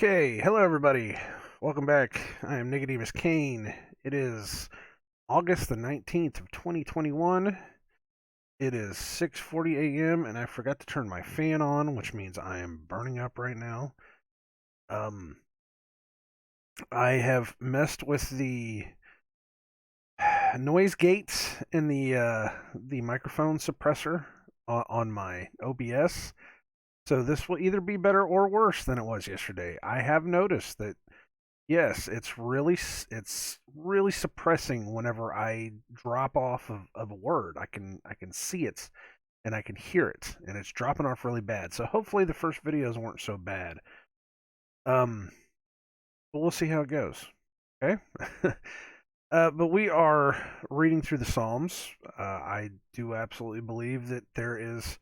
Okay, hello everybody. Welcome back. I am Nicodemus Kane. It is August the 19th of 2021. It is 6:40 a.m. and I forgot to turn my fan on, which means I am burning up right now. Um I have messed with the noise gates in the microphone suppressor on my OBS. So this will either be better or worse than it was yesterday. I have noticed that yes, it's really suppressing whenever I drop off of a word. I can see it and I can hear it, and it's dropping off really bad. So hopefully the first videos weren't so bad. Um, but we'll see how it goes. Okay. But we are reading through the Psalms. I do absolutely believe that there is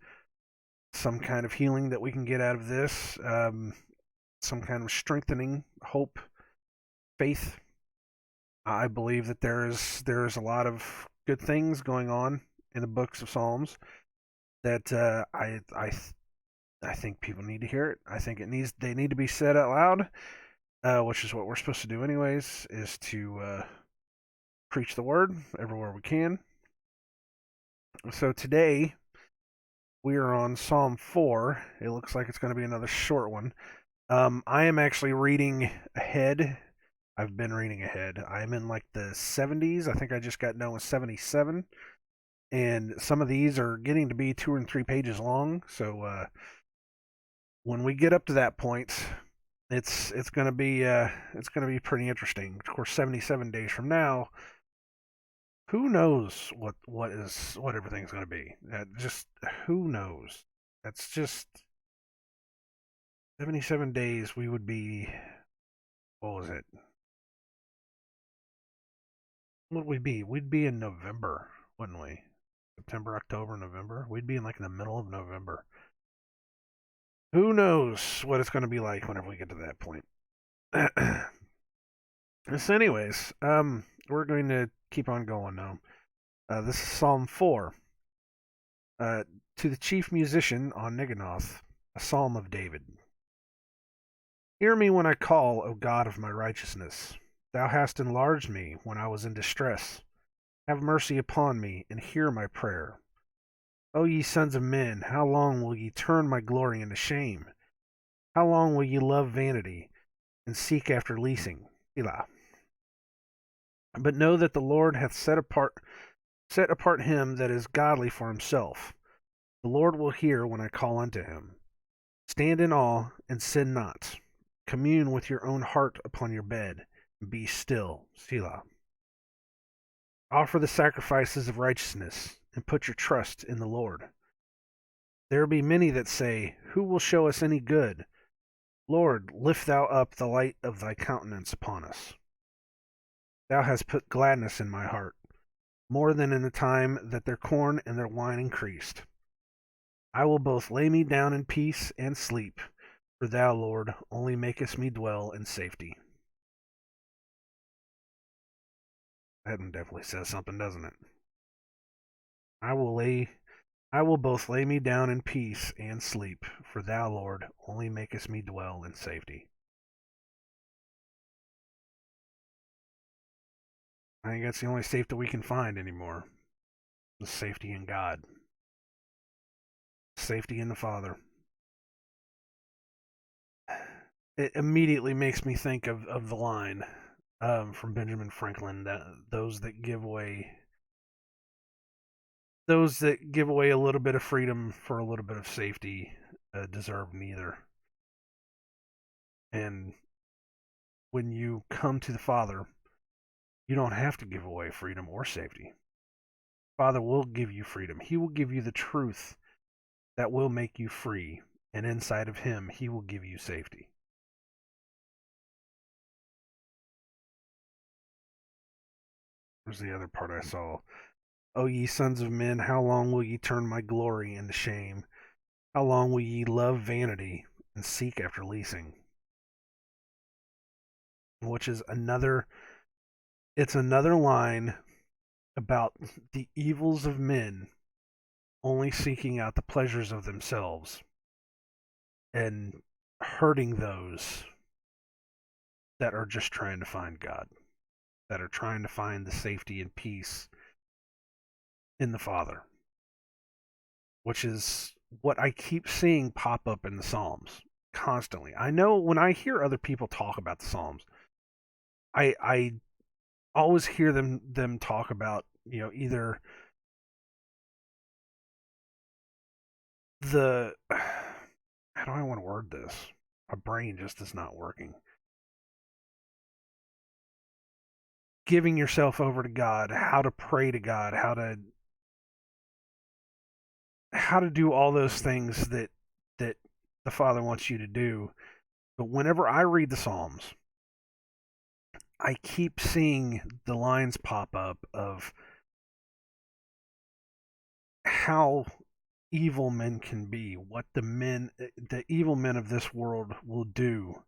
some kind of healing that we can get out of this. Some kind of strengthening, hope, faith. I believe that there is a lot of good things going on in the books of Psalms that I think people need to hear it. I think they need to be said out loud, which is what we're supposed to do anyways, is to preach the word everywhere we can. So today we are on Psalm 4. It looks like it's going to be another short one. I am actually reading ahead. I've been reading ahead. I'm in like the 70s. I think I just got done with 77. And some of these are getting to be 2 and 3 pages long. So when we get up to that point, it's gonna be pretty interesting. Of course, 77 days from now, who knows what everything's gonna be? Just who knows? That's just 77 days. We would be, what was it? What would we be? We'd be in November, wouldn't we? September, October, November. We'd be in like in the middle of November. Who knows what it's going to be like whenever we get to that point. So, anyways, we're going to keep on going now. This is Psalm 4. To the chief musician on Niganoth, a psalm of David. Hear me when I call, O God of my righteousness. Thou hast enlarged me when I was in distress. Have mercy upon me and hear my prayer. O ye sons of men, how long will ye turn my glory into shame? How long will ye love vanity and seek after leasing? Selah. But know that the Lord hath set apart him that is godly for himself. The Lord will hear when I call unto him. Stand in awe and sin not. Commune with your own heart upon your bed, and be still. Selah. Offer the sacrifices of righteousness, and put your trust in the Lord. There be many that say, who will show us any good? Lord, lift thou up the light of thy countenance upon us. Thou hast put gladness in my heart, more than in the time that their corn and their wine increased. I will both lay me down in peace and sleep, for thou, Lord, only makest me dwell in safety. That one definitely says something, doesn't it? I will lay I will both lay me down in peace and sleep, for thou, Lord, only makest me dwell in safety. I think that's the only safety we can find anymore. The safety in God. Safety in the Father. It immediately makes me think of the line from Benjamin Franklin that those that give away a little bit of freedom for a little bit of safety deserve neither. And when you come to the Father, you don't have to give away freedom or safety. Father will give you freedom. He will give you the truth that will make you free, and inside of him, he will give you safety. Where's the other part I saw? O ye sons of men, how long will ye turn my glory into shame? How long will ye love vanity and seek after leasing? Which is it's another line about the evils of men only seeking out the pleasures of themselves and hurting those that are just trying to find God, that are trying to find the safety and peace in the Father, which is what I keep seeing pop up in the Psalms constantly. I know when I hear other people talk about the Psalms, I always hear them talk about, either the how do I want to word this? My brain just is not working. Giving yourself over to God, how to pray to God, how to do all those things that the Father wants you to do. But whenever I read the Psalms, I keep seeing the lines pop up of how evil men can be, what the evil men of this world will do,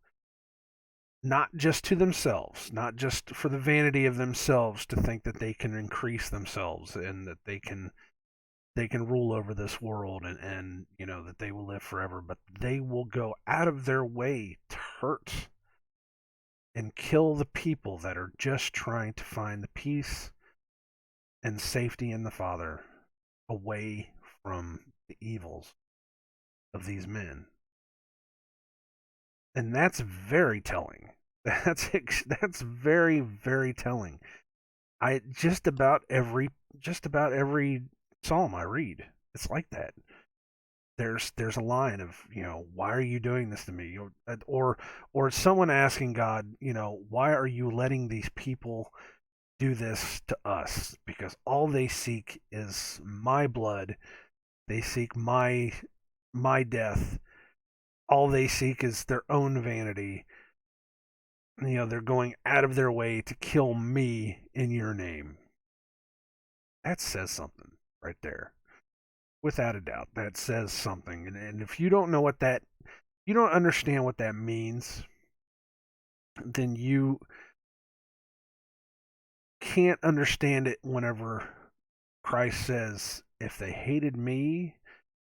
not just to themselves, not just for the vanity of themselves to think that they can increase themselves and that they can rule over this world, and that they will live forever, but they will go out of their way to hurt and kill the people that are just trying to find the peace and safety in the Father away from the evils of these men. And that's very telling. That's very, very telling. I just about every psalm I read, it's like that. There's a line of, why are you doing this to me? Or someone asking God, why are you letting these people do this to us? Because all they seek is my blood. They seek my death. All they seek is their own vanity. They're going out of their way to kill me in your name. That says something right there. Without a doubt, that says something. And if you don't know you don't understand what that means, then you can't understand it whenever Christ says, if they hated me,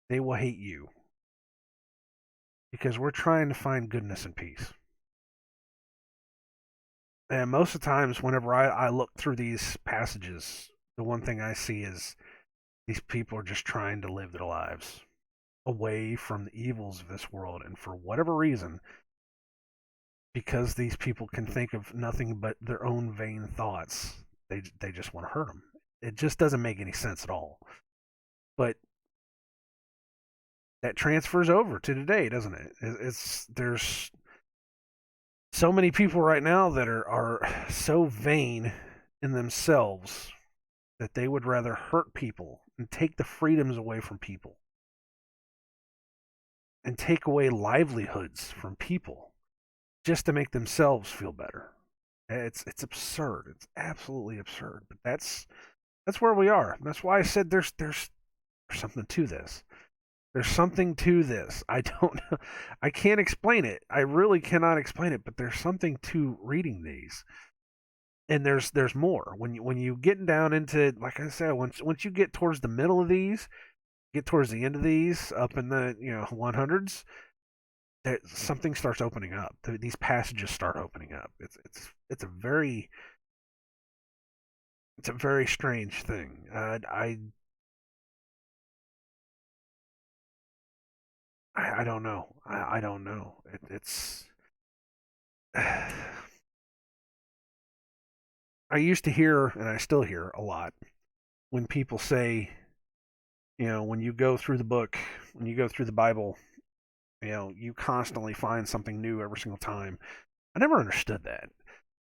they will hate you. Because we're trying to find goodness and peace. And most of the times, whenever I look through these passages, the one thing I see is these people are just trying to live their lives away from the evils of this world. And for whatever reason, because these people can think of nothing but their own vain thoughts, they just want to hurt them. It just doesn't make any sense at all. But that transfers over to today, doesn't it? There's so many people right now that are so vain in themselves that they would rather hurt people and take the freedoms away from people and take away livelihoods from people just to make themselves feel better. It's absurd. It's absolutely absurd. But that's where we are. That's why I said there's something to this. There's something to this. I don't know. I can't explain it. I really cannot explain it, but there's something to reading these. And there's more. When you get down into, like I said, once you get towards the middle of these, get towards the end of these, up in the 100s, something starts opening up. These passages start opening up. It's a very strange thing. I don't know. I don't know. It's I used to hear, and I still hear a lot, when people say, when you go through the book, when you go through the Bible, you constantly find something new every single time. I never understood that.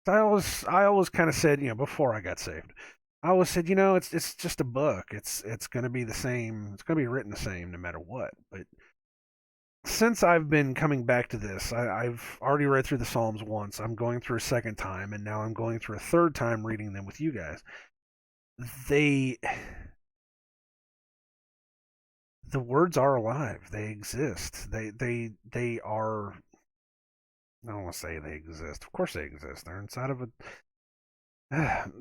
I always kind of said, before I got saved, I always said, it's just a book. It's going to be the same. It's going to be written the same no matter what. But since I've been coming back to this, I've already read through the Psalms once. I'm going through a second time, and now I'm going through a third time reading them with you guys. They, the words are alive. They exist. They are. I don't want to say they exist. Of course they exist. They're inside of a.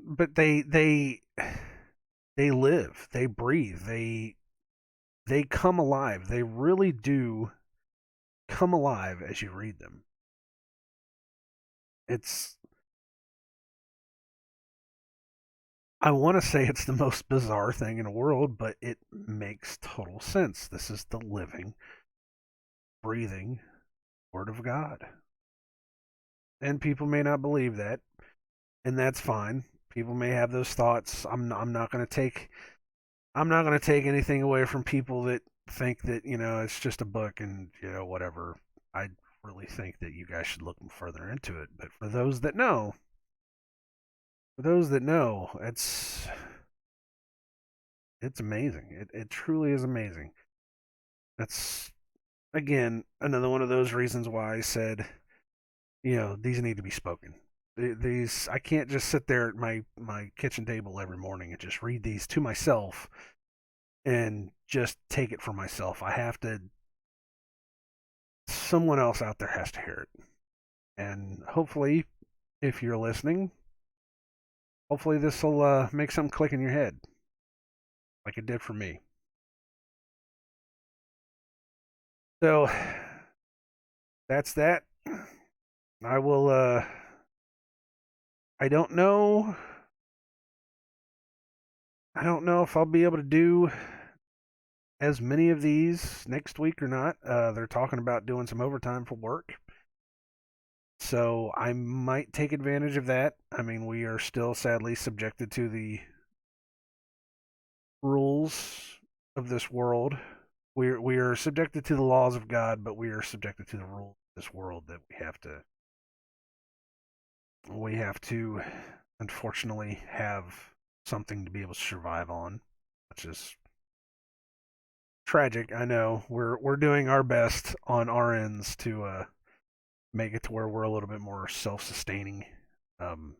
But they live. They breathe. They come alive. They really do come alive as you read them. It's I want to say it's the most bizarre thing in the world, but it makes total sense. This is the living, breathing Word of God. And people may not believe that, and that's fine. People may have those thoughts. I'm not going to take anything away from people that think that, it's just a book and, whatever. I really think that you guys should look further into it. But for those that know, it's amazing. It truly is amazing. That's again another one of those reasons why I said, these need to be spoken. These I can't just sit there at my kitchen table every morning and just read these to myself and just take it for myself. I have to. Someone else out there has to hear it, and hopefully, if you're listening, hopefully this will make something click in your head, like it did for me. So that's that. I will. I don't know. I don't know if I'll be able to do as many of these next week or not. They're talking about doing some overtime for work. So I might take advantage of that. I mean, we are still sadly subjected to the rules of this world. We are subjected to the laws of God, but we are subjected to the rules of this world that we have to unfortunately have something to be able to survive on, which is tragic. I know we're doing our best on our ends to make it to where we're a little bit more self-sustaining. Um,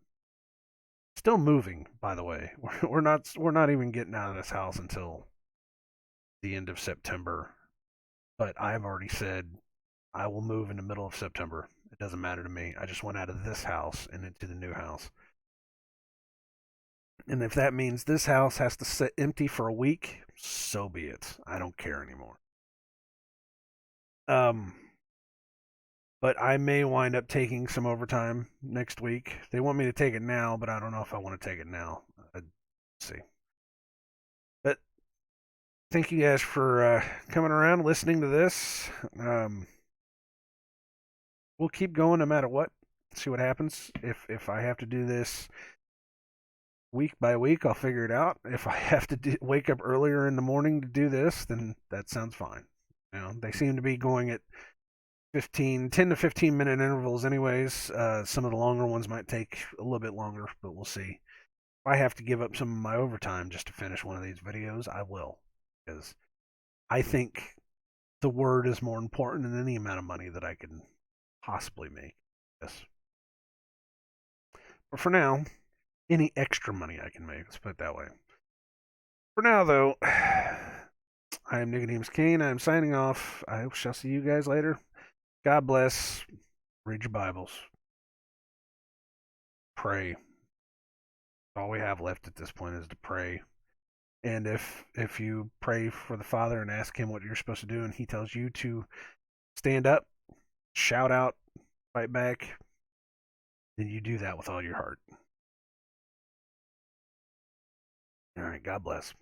Still moving, by the way. We're not even getting out of this house until the end of September. But I've already said I will move in the middle of September. It doesn't matter to me. I just went out of this house and into the new house. And if that means this house has to sit empty for a week, so be it. I don't care anymore. Um, but I may wind up taking some overtime next week. They want me to take it now, but I don't know if I want to take it now. Let's see. But thank you guys for coming around, listening to this. We'll keep going no matter what. See what happens. If I have to do this week by week, I'll figure it out. If I have to wake up earlier in the morning to do this, then that sounds fine. They seem to be going at 10 to 15 minute intervals anyways. Some of the longer ones might take a little bit longer, but we'll see. If I have to give up some of my overtime just to finish one of these videos, I will, because I think the word is more important than any amount of money that I can possibly make. Yes. But for now, any extra money I can make, let's put it that way. For now, though, I am Nicodemus Kane. I am signing off. I shall see you guys later. God bless. Read your Bibles. Pray. All we have left at this point is to pray. And if you pray for the Father and ask him what you're supposed to do, and he tells you to stand up, shout out, fight back, then you do that with all your heart. All right, God bless.